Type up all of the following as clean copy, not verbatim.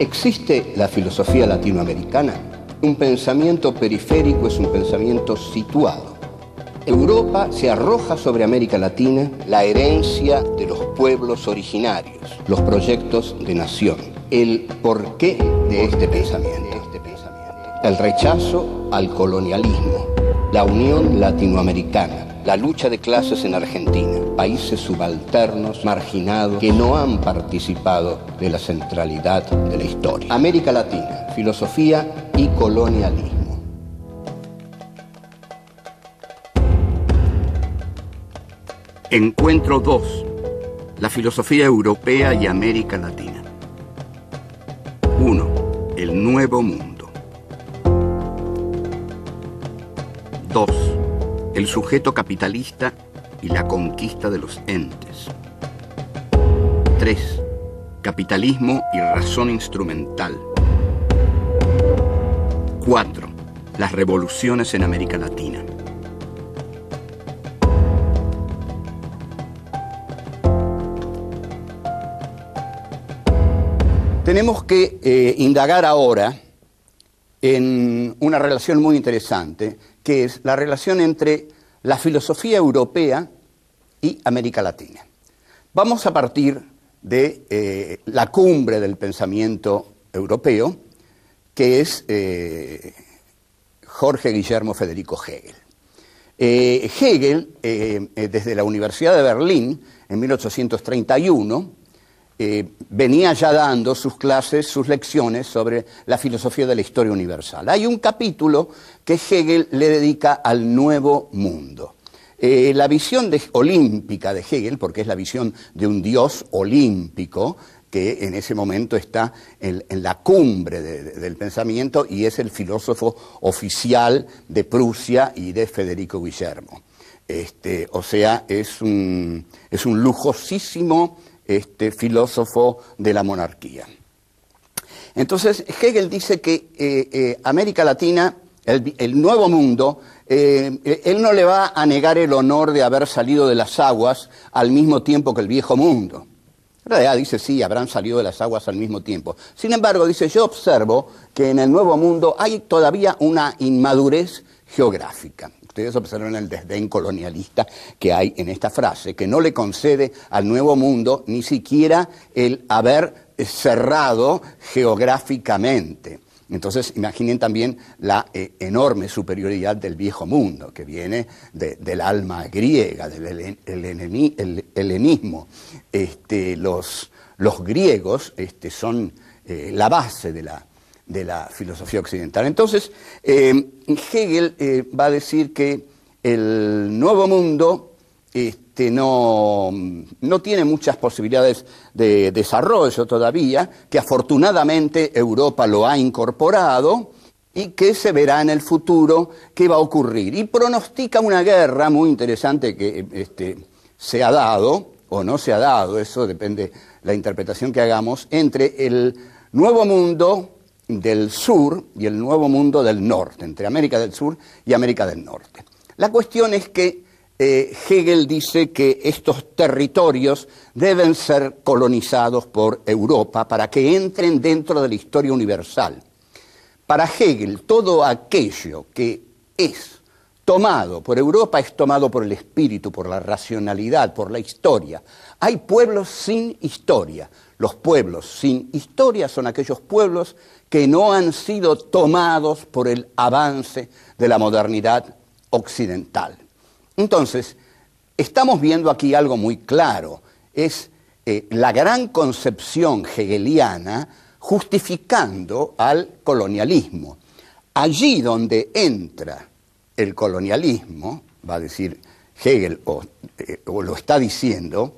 ¿Existe la filosofía latinoamericana? Un pensamiento periférico es un pensamiento situado. Europa se arroja sobre América Latina la herencia de los pueblos originarios, los proyectos de nación, el porqué de este pensamiento, el rechazo al colonialismo, la unión latinoamericana, la lucha de clases en Argentina, países subalternos, marginados, que no han participado de la centralidad de la historia. América Latina, filosofía y colonialismo. Encuentro 2. La filosofía europea y América Latina. 1. El Nuevo Mundo. 2. El sujeto capitalista y la conquista de los entes. 3. Capitalismo y razón instrumental. 4. Las revoluciones en América Latina. Tenemos que indagar ahora en una relación muy interesante, que es la relación entre la filosofía europea y América Latina. Vamos a partir de la cumbre del pensamiento europeo, que es Jorge Guillermo Federico Hegel. Hegel, desde la Universidad de Berlín, en 1831, venía ya dando sus clases, sus lecciones sobre la filosofía de la historia universal. Hay un capítulo que Hegel le dedica al Nuevo Mundo. La visión olímpica de Hegel, porque es la visión de un dios olímpico, que en ese momento está en la cumbre del pensamiento y es el filósofo oficial de Prusia y de Federico Guillermo. O sea, es un lujosísimo filósofo de la monarquía. Entonces, Hegel dice que América Latina, el Nuevo Mundo, él no le va a negar el honor de haber salido de las aguas al mismo tiempo que el Viejo Mundo. En realidad dice, sí, habrán salido de las aguas al mismo tiempo. Sin embargo, dice, yo observo que en el Nuevo Mundo hay todavía una inmadurez geográfica. Ustedes observan el desdén colonialista que hay en esta frase, que no le concede al Nuevo Mundo ni siquiera el haber cerrado geográficamente. Entonces, imaginen también la enorme superioridad del Viejo Mundo, que viene del alma griega, del helenismo. Los griegos son la base de la filosofía occidental. Entonces, Hegel va a decir que el Nuevo Mundo no tiene muchas posibilidades de desarrollo todavía, que afortunadamente Europa lo ha incorporado y que se verá en el futuro qué va a ocurrir. Y pronostica una guerra muy interesante que se ha dado o no se ha dado, eso depende de la interpretación que hagamos, entre el Nuevo Mundo del Sur y el Nuevo Mundo del Norte, entre América del Sur y América del Norte. La cuestión es que Hegel dice que estos territorios deben ser colonizados por Europa para que entren dentro de la historia universal. Para Hegel, todo aquello que es tomado por Europa es tomado por el espíritu, por la racionalidad, por la historia. Hay pueblos sin historia. Los pueblos sin historia son aquellos pueblos que no han sido tomados por el avance de la modernidad occidental. Entonces, estamos viendo aquí algo muy claro, es la gran concepción hegeliana justificando al colonialismo. Allí donde entra el colonialismo, va a decir Hegel, o lo está diciendo,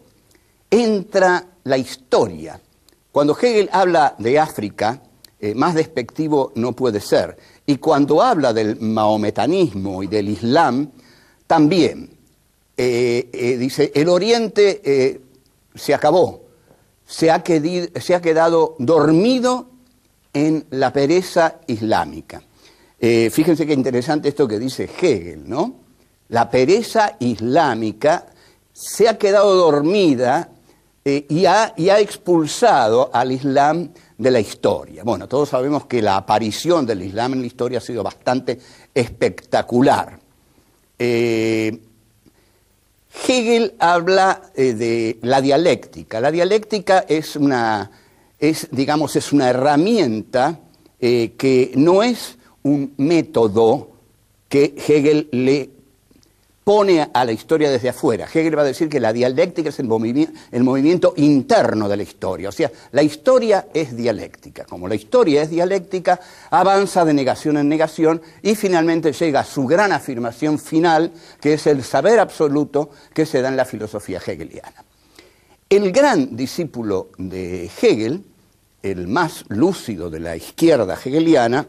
entra la historia. Cuando Hegel habla de África, más despectivo no puede ser. Y cuando habla del maometanismo y del Islam, también dice, el Oriente se acabó, se ha quedado dormido en la pereza islámica. Fíjense qué interesante esto que dice Hegel, ¿no? La pereza islámica se ha quedado dormida y ha expulsado al Islam de la historia. Bueno, todos sabemos que la aparición del Islam en la historia ha sido bastante espectacular. Hegel habla de la dialéctica. La dialéctica es una herramienta que no es un método que Hegel le pone a la historia desde afuera. Hegel va a decir que la dialéctica es el movimiento interno de la historia. O sea, la historia es dialéctica. Como la historia es dialéctica, avanza de negación en negación y finalmente llega a su gran afirmación final, que es el saber absoluto que se da en la filosofía hegeliana. El gran discípulo de Hegel, el más lúcido de la izquierda hegeliana,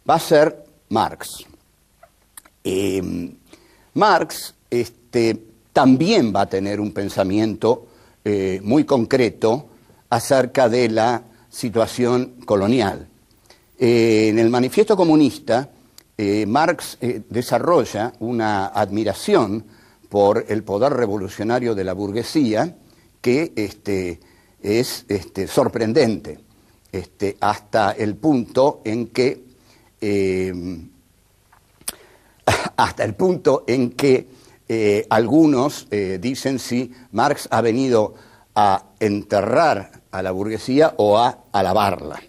va a ser Marx. Marx también va a tener un pensamiento muy concreto acerca de la situación colonial. En el Manifiesto Comunista, Marx desarrolla una admiración por el poder revolucionario de la burguesía que es sorprendente, hasta el punto en que algunos dicen si Marx ha venido a enterrar a la burguesía o a alabarla.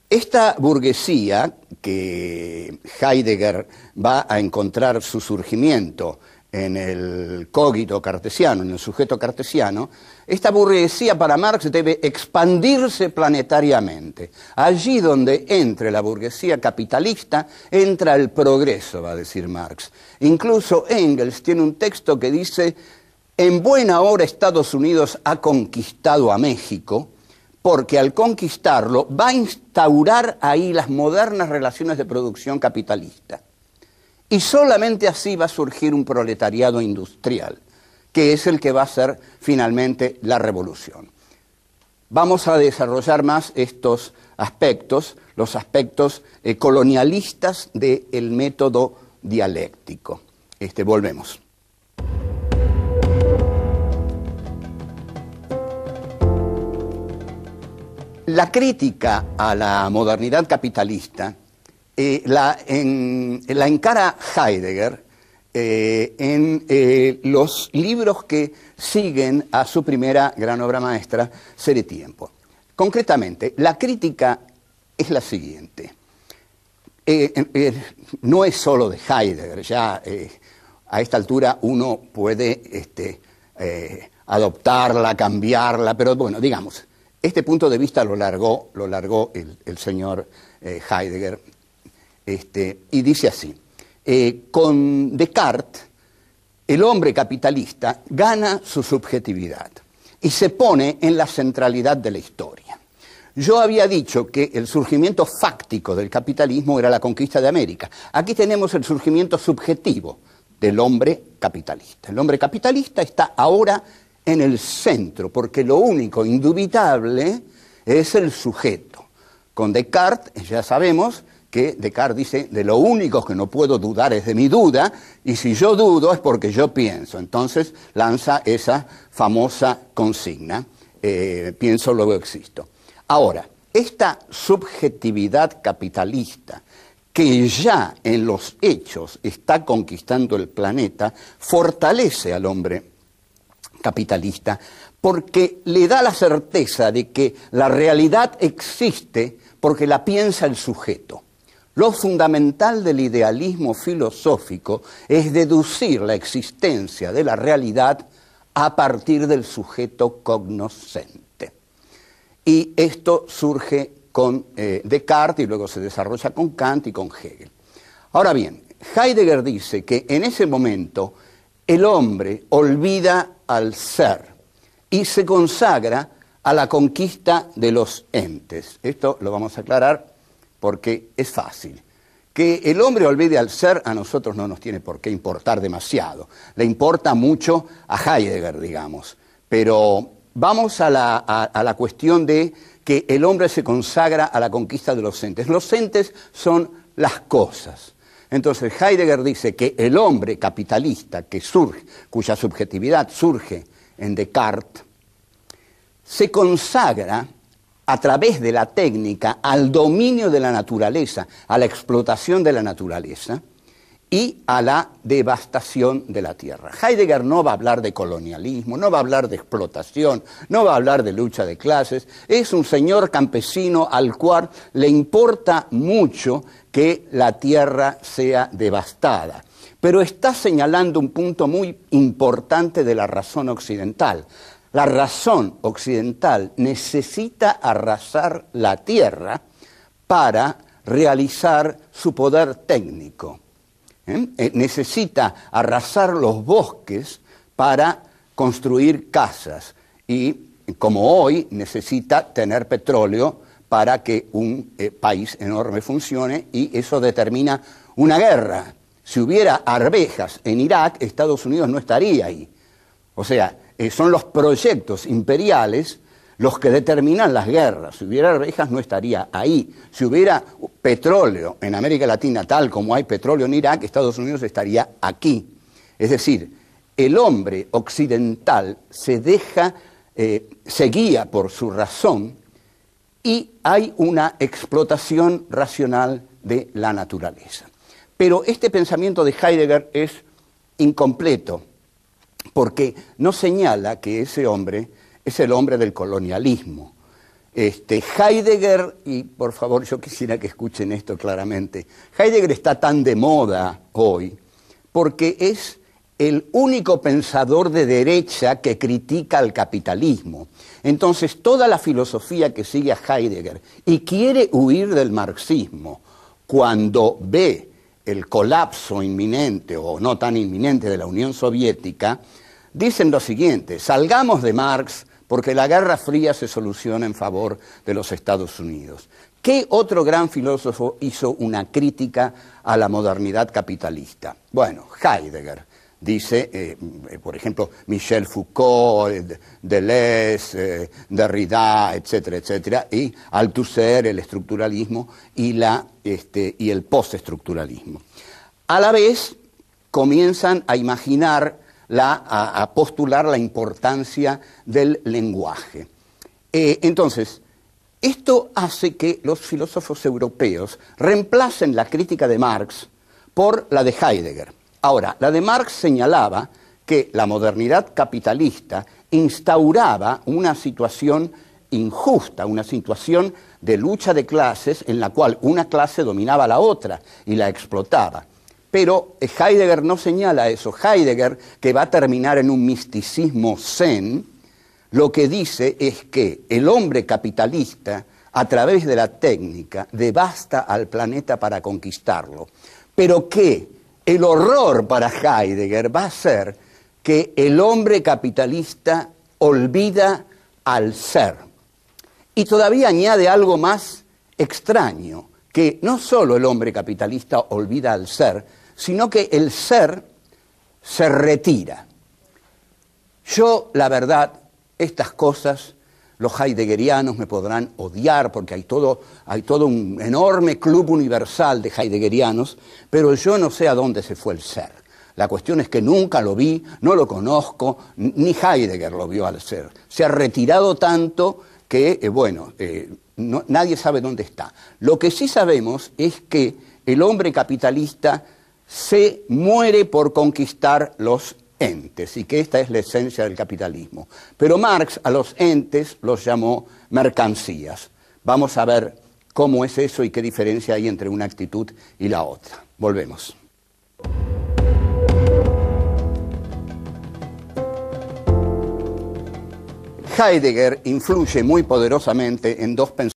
Esta burguesía, que Heidegger va a encontrar su surgimiento en el cogito cartesiano, en el sujeto cartesiano, esta burguesía para Marx debe expandirse planetariamente. Allí donde entre la burguesía capitalista, entra el progreso, va a decir Marx. Incluso Engels tiene un texto que dice: en buena hora Estados Unidos ha conquistado a México, porque al conquistarlo va a instaurar ahí las modernas relaciones de producción capitalista. Y solamente así va a surgir un proletariado industrial, que es el que va a ser finalmente la revolución. Vamos a desarrollar más estos aspectos, los aspectos colonialistas del método dialéctico. Volvemos. La crítica a la modernidad capitalista la encara Heidegger en los libros que siguen a su primera gran obra maestra, Ser y Tiempo. Concretamente, la crítica es la siguiente. No es solo de Heidegger, ya a esta altura uno puede adoptarla, cambiarla, pero bueno, digamos, este punto de vista lo largó el señor Heidegger, y dice así: con Descartes, el hombre capitalista gana su subjetividad y se pone en la centralidad de la historia. Yo había dicho que el surgimiento fáctico del capitalismo era la conquista de América. Aquí tenemos el surgimiento subjetivo del hombre capitalista. El hombre capitalista está ahora en el centro, porque lo único indubitable es el sujeto. Con Descartes ya sabemos que Descartes dice: de lo único que no puedo dudar es de mi duda, y si yo dudo es porque yo pienso. Entonces lanza esa famosa consigna, pienso, luego existo. Ahora, esta subjetividad capitalista, que ya en los hechos está conquistando el planeta, fortalece al hombre capitalista, porque le da la certeza de que la realidad existe porque la piensa el sujeto. Lo fundamental del idealismo filosófico es deducir la existencia de la realidad a partir del sujeto cognoscente. Y esto surge con Descartes y luego se desarrolla con Kant y con Hegel. Ahora bien, Heidegger dice que en ese momento el hombre olvida al ser y se consagra a la conquista de los entes. Esto lo vamos a aclarar porque es fácil. Que el hombre olvide al ser a nosotros no nos tiene por qué importar demasiado. Le importa mucho a Heidegger, digamos. Pero vamos a la cuestión de que el hombre se consagra a la conquista de los entes. Los entes son las cosas. Entonces Heidegger dice que el hombre capitalista que surge, cuya subjetividad surge en Descartes, se consagra a través de la técnica al dominio de la naturaleza, a la explotación de la naturaleza y a la devastación de la tierra. Heidegger no va a hablar de colonialismo, no va a hablar de explotación, no va a hablar de lucha de clases. Es un señor campesino al cual le importa mucho que la tierra sea devastada. Pero está señalando un punto muy importante de la razón occidental. La razón occidental necesita arrasar la tierra para realizar su poder técnico. Necesita arrasar los bosques para construir casas y, como hoy, necesita tener petróleo para que un país enorme funcione, y eso determina una guerra. Si hubiera arvejas en Irak, Estados Unidos no estaría ahí. O sea, son los proyectos imperiales los que determinan las guerras. Si hubiera arvejas no estaría ahí. Si hubiera petróleo en América Latina tal como hay petróleo en Irak, Estados Unidos estaría aquí. Es decir, el hombre occidental se guía por su razón y hay una explotación racional de la naturaleza. Pero este pensamiento de Heidegger es incompleto, porque no señala que ese hombre es el hombre del colonialismo. Heidegger, y por favor yo quisiera que escuchen esto claramente, Heidegger está tan de moda hoy porque es el único pensador de derecha que critica al capitalismo. Entonces toda la filosofía que sigue a Heidegger y quiere huir del marxismo, cuando ve el colapso inminente o no tan inminente de la Unión Soviética, dicen lo siguiente: salgamos de Marx porque la Guerra Fría se soluciona en favor de los Estados Unidos. ¿Qué otro gran filósofo hizo una crítica a la modernidad capitalista? Bueno, Heidegger. Dice, por ejemplo, Michel Foucault, Deleuze, Derrida, etcétera, etcétera, y Althusser, el estructuralismo y el postestructuralismo. A la vez comienzan a imaginar, a postular la importancia del lenguaje. Entonces, esto hace que los filósofos europeos reemplacen la crítica de Marx por la de Heidegger. Ahora, la de Marx señalaba que la modernidad capitalista instauraba una situación injusta, una situación de lucha de clases en la cual una clase dominaba a la otra y la explotaba. Pero Heidegger no señala eso. Heidegger, que va a terminar en un misticismo zen, lo que dice es que el hombre capitalista, a través de la técnica, devasta al planeta para conquistarlo, pero que el horror para Heidegger va a ser que el hombre capitalista olvida al ser. Y todavía añade algo más extraño, que no solo el hombre capitalista olvida al ser, sino que el ser se retira. Yo, la verdad, estas cosas, los heideggerianos me podrán odiar porque hay todo un enorme club universal de heideggerianos, pero yo no sé a dónde se fue el ser. La cuestión es que nunca lo vi, no lo conozco, ni Heidegger lo vio al ser. Se ha retirado tanto que, nadie sabe dónde está. Lo que sí sabemos es que el hombre capitalista se muere por conquistar los entes, y que esta es la esencia del capitalismo. Pero Marx a los entes los llamó mercancías. Vamos a ver cómo es eso y qué diferencia hay entre una actitud y la otra. Volvemos. Heidegger influye muy poderosamente en dos pensadores